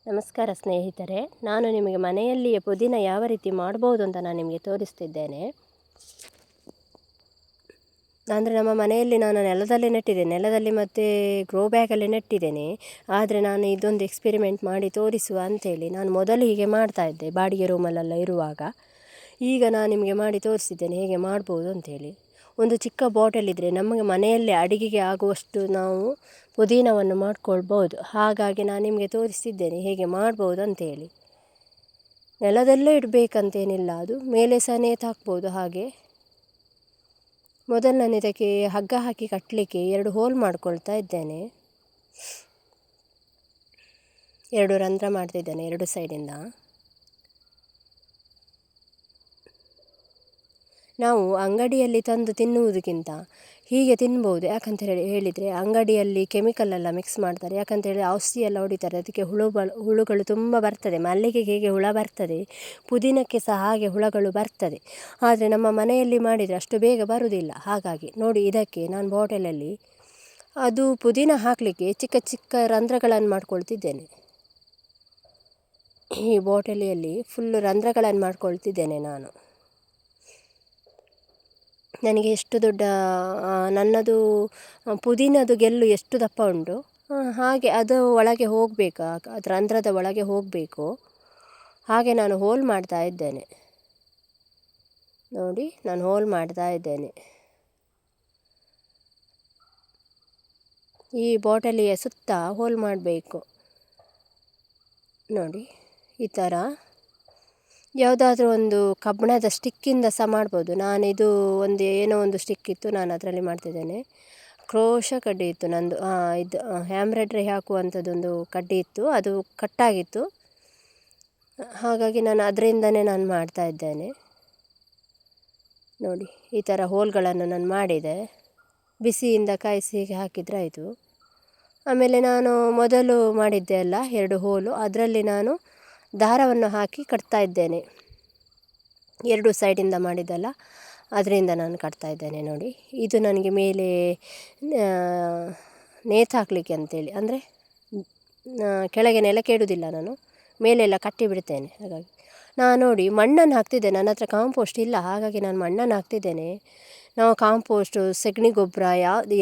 ನಮಸ್ಕಾರ ಸ್ನೇಹಿತರೆ, ನಾನು ನಿಮಗೆ ಮನೆಯಲ್ಲಿಯೇ ಪುದೀನ ಯಾವ ರೀತಿ ಮಾಡ್ಬೋದು ಅಂತ ನಾನು ನಿಮಗೆ ತೋರಿಸ್ತಿದ್ದೇನೆ. ಅಂದರೆ ನಮ್ಮ ಮನೆಯಲ್ಲಿ ನಾನು ನೆಲದಲ್ಲಿ ನೆಟ್ಟಿದ್ದೇನೆ, ನೆಲದಲ್ಲಿ ಮತ್ತು ಗ್ರೋ ಬ್ಯಾಗಲ್ಲಿ ನೆಟ್ಟಿದ್ದೇನೆ. ಆದರೆ ನಾನು ಇದೊಂದು ಎಕ್ಸ್ಪೆರಿಮೆಂಟ್ ಮಾಡಿ ತೋರಿಸುವ ಅಂಥೇಳಿ ನಾನು ಮೊದಲು ಹೀಗೆ ಮಾಡ್ತಾಯಿದ್ದೆ ಬಾಡಿಗೆ ರೂಮಲ್ಲೆಲ್ಲ ಇರುವಾಗ. ಈಗ ನಾನು ನಿಮಗೆ ಮಾಡಿ ತೋರಿಸಿದ್ದೇನೆ ಹೇಗೆ ಮಾಡ್ಬೋದು ಅಂಥೇಳಿ. ಒಂದು ಚಿಕ್ಕ ಬಾಟಲ್ ಇದ್ದರೆ ನಮಗೆ ಮನೆಯಲ್ಲೇ ಅಡುಗೆಗೆ ಆಗುವಷ್ಟು ನಾವು ಪುದೀನವನ್ನು ಮಾಡ್ಕೊಳ್ಬೋದು. ಹಾಗಾಗಿ ನಾನು ನಿಮಗೆ ತೋರಿಸ್ತಿದ್ದೇನೆ ಹೇಗೆ ಮಾಡ್ಬೋದು ಅಂಥೇಳಿ. ನೆಲದಲ್ಲೇ ಇಡಬೇಕಂತೇನಿಲ್ಲ, ಅದು ಮೇಲೆ ಸಹ ನೇತಾಕ್ಬೋದು. ಹಾಗೆ ಮೊದಲು ನಾನು ಇದಕ್ಕೆ ಹಗ್ಗ ಹಾಕಿ ಕಟ್ಟಲಿಕ್ಕೆ 2 ಹೋಲ್ ಮಾಡ್ಕೊಳ್ತಾ ಇದ್ದೇನೆ. 2 ರಂಧ್ರ ಮಾಡ್ತಿದ್ದೇನೆ 2 ಸೈಡಿಂದ. ನಾವು ಅಂಗಡಿಯಲ್ಲಿ ತಂದು ತಿನ್ನುವುದಕ್ಕಿಂತ ಹೀಗೆ ತಿನ್ಬೋದು. ಯಾಕಂತ ಹೇಳಿದರೆ ಅಂಗಡಿಯಲ್ಲಿ ಕೆಮಿಕಲೆಲ್ಲ ಮಿಕ್ಸ್ ಮಾಡ್ತಾರೆ. ಯಾಕಂತೇಳಿ ಔಷಧಿ ಎಲ್ಲ ಹೊಡಿತಾರೆ, ಅದಕ್ಕೆ ಹುಳುಗಳು ತುಂಬ ಬರ್ತದೆ. ಮಲ್ಲಿಗೆಗೆ ಹೇಗೆ ಹುಳ ಬರ್ತದೆ, ಪುದೀನಕ್ಕೆ ಸಹ ಹಾಗೆ ಹುಳಗಳು ಬರ್ತದೆ. ಆದರೆ ನಮ್ಮ ಮನೆಯಲ್ಲಿ ಮಾಡಿದರೆ ಅಷ್ಟು ಬೇಗ ಬರುವುದಿಲ್ಲ. ಹಾಗಾಗಿ ನೋಡಿ, ಇದಕ್ಕೆ ನಾನು ಬಾಟಲಲ್ಲಿ ಅದು ಪುದೀನ ಹಾಕಲಿಕ್ಕೆ ಚಿಕ್ಕ ಚಿಕ್ಕ ರಂಧ್ರಗಳನ್ನು ಮಾಡ್ಕೊಳ್ತಿದ್ದೇನೆ. ಈ ಬಾಟಲಿಯಲ್ಲಿ ಫುಲ್ಲು ರಂಧ್ರಗಳನ್ನು ಮಾಡ್ಕೊಳ್ತಿದ್ದೇನೆ ನಾನು. ನನಗೆ ಎಷ್ಟು ದೊಡ್ಡ ನನ್ನದು ಪುದೀನದು ಗೆಲ್ಲು ಎಷ್ಟು ದಪ್ಪ ಉಂಟು ಹಾಗೆ ಅದು ಒಳಗೆ ಹೋಗಬೇಕು, ಅದು ರಂಧ್ರದ ಒಳಗೆ ಹೋಗಬೇಕು. ಹಾಗೆ ನಾನು ಹೋಲ್ ಮಾಡ್ತಾ ಇದ್ದೇನೆ. ನೋಡಿ, ನಾನು ಹೋಲ್ ಮಾಡ್ತಾ ಇದ್ದೇನೆ. ಈ ಬಾಟಲಿಯ ಸುತ್ತ ಹೋಲ್ ಮಾಡಬೇಕು. ನೋಡಿ, ಈ ಥರ ಯಾವುದಾದ್ರೂ ಒಂದು ಕಬ್ಬಿಣದ ಸ್ಟಿಕ್ಕಿಂದ ಸಹ ಮಾಡ್ಬೋದು. ನಾನಿದು ಏನೋ ಒಂದು ಸ್ಟಿಕ್ ಇತ್ತು, ನಾನು ಅದರಲ್ಲಿ ಮಾಡ್ತಿದ್ದೇನೆ. ಕ್ರೋಶ ಕಡ್ಡಿ ಇತ್ತು ನಂದು, ಇದು ಎಂಬ್ರಾಯ್ಡ್ರಿ ಹಾಕುವಂಥದ್ದೊಂದು ಕಡ್ಡಿ ಇತ್ತು, ಅದು ಕಟ್ಟಾಗಿತ್ತು. ಹಾಗಾಗಿ ನಾನು ಅದರಿಂದನೇ ನಾನು ಮಾಡ್ತಾ ಇದ್ದೇನೆ. ನೋಡಿ, ಈ ಥರ ಹೋಲ್ಗಳನ್ನು ನಾನು ಮಾಡಿದೆ. ಬಿಸಿಯಿಂದ ಕಾಯಿಸಿ ಹಾಕಿದರೆ ಆಯಿತು. ಆಮೇಲೆ ನಾನು ಮೊದಲು ಮಾಡಿದ್ದೆ ಅಲ್ಲ 2 ಹೋಲು, ಅದರಲ್ಲಿ ನಾನು ದಾರವನ್ನು ಹಾಕಿ ಕಟ್ತಾ ಇದ್ದೇನೆ. 2 ಸೈಡಿಂದ ಮಾಡಿದ್ದಲ್ಲ, ಅದರಿಂದ ನಾನು ಕಟ್ತಾ ಇದ್ದೇನೆ. ನೋಡಿ, ಇದು ನನಗೆ ಮೇಲೆ ನೇತಾಕಲಿಕ್ಕೆ ಅಂತೇಳಿ, ಅಂದರೆ ಕೆಳಗೆ ನೆಲಕ್ಕೆ ಇಡುವುದಿಲ್ಲ, ನಾನು ಮೇಲೆಲ್ಲ ಕಟ್ಟಿ ಬಿಡ್ತೇನೆ. ಹಾಗಾಗಿ ನಾನು ನೋಡಿ ಮಣ್ಣನ್ನು ಹಾಕ್ತಿದ್ದೇನೆ. ನನ್ನ ಹತ್ರ ಕಾಂಪೋಸ್ಟ್ ಇಲ್ಲ, ಹಾಗಾಗಿ ನಾನು ಮಣ್ಣನ್ನು ಹಾಕ್ತಿದ್ದೇನೆ. ನಾವು ಕಾಂಪೋಸ್ಟು, ಸಗಣಿ ಗೊಬ್ಬರ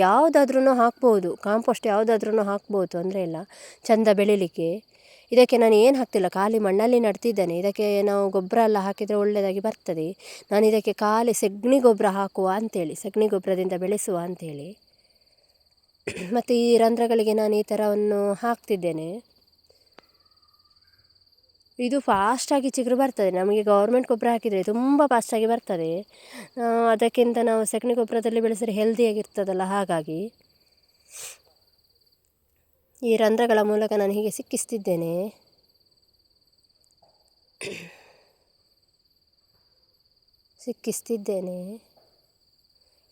ಯಾವುದಾದ್ರೂ ಹಾಕ್ಬೋದು. ಕಾಂಪೋಸ್ಟ್ ಯಾವುದಾದ್ರೂ ಹಾಕ್ಬೋದು, ತೊಂದರೆ ಇಲ್ಲ, ಚೆಂದ ಬೆಳೀಲಿಕ್ಕೆ. ಇದಕ್ಕೆ ನಾನು ಏನು ಹಾಕ್ತಿಲ್ಲ, ಖಾಲಿ ಮಣ್ಣಲ್ಲಿ ನಡ್ತಿದ್ದೇನೆ. ಇದಕ್ಕೆ ನಾವು ಗೊಬ್ಬರ ಎಲ್ಲ ಹಾಕಿದರೆ ಒಳ್ಳೆಯದಾಗಿ ಬರ್ತದೆ. ನಾನು ಇದಕ್ಕೆ ಖಾಲಿ ಸಗಣಿ ಗೊಬ್ಬರ ಹಾಕುವ ಅಂಥೇಳಿ, ಸಗಣಿ ಗೊಬ್ಬರದಿಂದ ಬೆಳೆಸುವ ಅಂಥೇಳಿ. ಮತ್ತು ಈ ರಂಧ್ರಗಳಿಗೆ ನಾನು ಈ ಥರವನ್ನು ಹಾಕ್ತಿದ್ದೇನೆ. ಇದು ಫಾಸ್ಟಾಗಿ ಚಿಗುರು ಬರ್ತದೆ. ನಮಗೆ ಗೌರ್ಮೆಂಟ್ ಗೊಬ್ಬರ ಹಾಕಿದರೆ ತುಂಬ ಫಾಸ್ಟಾಗಿ ಬರ್ತದೆ. ಅದಕ್ಕಿಂತ ನಾವು ಸಗಣಿ ಗೊಬ್ಬರದಲ್ಲಿ ಬೆಳೆಸಿದ್ರೆ ಹೆಲ್ದಿಯಾಗಿರ್ತದಲ್ಲ, ಹಾಗಾಗಿ ಈ ರಂಧ್ರಗಳ ಮೂಲಕ ನಾನು ಹೀಗೆ ಸಿಕ್ಕಿಸ್ತಿದ್ದೇನೆ.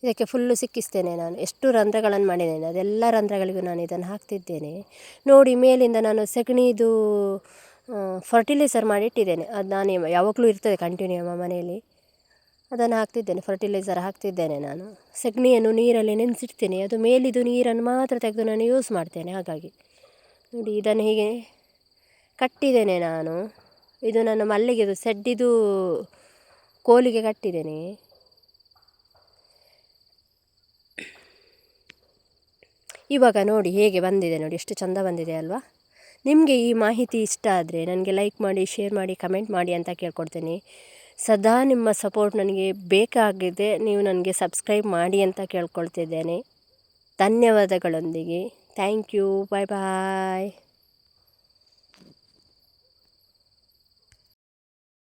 ಇದಕ್ಕೆ ಫುಲ್ಲು ಸಿಕ್ಕಿಸ್ತೇನೆ ನಾನು. ಎಷ್ಟು ರಂಧ್ರಗಳನ್ನು ಮಾಡಿದ್ದೇನೆ ಅದೆಲ್ಲ ರಂಧ್ರಗಳಿಗೂ ನಾನು ಇದನ್ನು ಹಾಕ್ತಿದ್ದೇನೆ. ನೋಡಿ, ಮೇಲಿಂದ ನಾನು ಸಗಣಿದು ಫರ್ಟಿಲೈಸರ್ ಮಾಡಿಟ್ಟಿದ್ದೇನೆ. ಅದು ನಾನು ಯಾವಾಗಲೂ ಇರ್ತದೆ ಕಂಟಿನ್ಯೂ ನಮ್ಮ ಮನೆಯಲ್ಲಿ, ಅದನ್ನು ಹಾಕ್ತಿದ್ದೇನೆ. ಫರ್ಟಿಲೈಸರ್ ಹಾಕ್ತಿದ್ದೇನೆ ನಾನು. ಸಗಣಿಯನ್ನು ನೀರಲ್ಲಿ ನೆನೆಸಿಡ್ತೇನೆ, ಅದು ಮೇಲಿದು ನೀರನ್ನು ಮಾತ್ರ ತೆಗೆದು ನಾನು ಯೂಸ್ ಮಾಡ್ತೇನೆ. ಹಾಗಾಗಿ ನೋಡಿ, ಇದನ್ನು ಹೀಗೆ ಕಟ್ಟಿದ್ದೇನೆ ನಾನು. ಇದು ನನ್ನ ಮಲ್ಲಿಗೆದು ಸೆಡ್ಡಿದು ಕೋಲಿಗೆ ಕಟ್ಟಿದ್ದೇನೆ. ಇವಾಗ ನೋಡಿ ಹೇಗೆ ಬಂದಿದೆ, ನೋಡಿ ಎಷ್ಟು ಚೆಂದ ಬಂದಿದೆ ಅಲ್ವಾ. ನಿಮಗೆ ಈ ಮಾಹಿತಿ ಇಷ್ಟ ಆದರೆ ನನಗೆ ಲೈಕ್ ಮಾಡಿ, ಶೇರ್ ಮಾಡಿ, ಕಮೆಂಟ್ ಮಾಡಿ ಅಂತ ಕೇಳ್ಕೊಡ್ತೇನೆ. ಸದಾ ನಿಮ್ಮ ಸಪೋರ್ಟ್ ನನಗೆ ಬೇಕಾಗಿದೆ. ನೀವು ನನಗೆ ಸಬ್ಸ್ಕ್ರೈಬ್ ಮಾಡಿ ಅಂತ ಕೇಳ್ಕೊಳ್ತಿದ್ದೇನೆ. ಧನ್ಯವಾದಗಳೊಂದಿಗೆ. Thank you. Bye bye.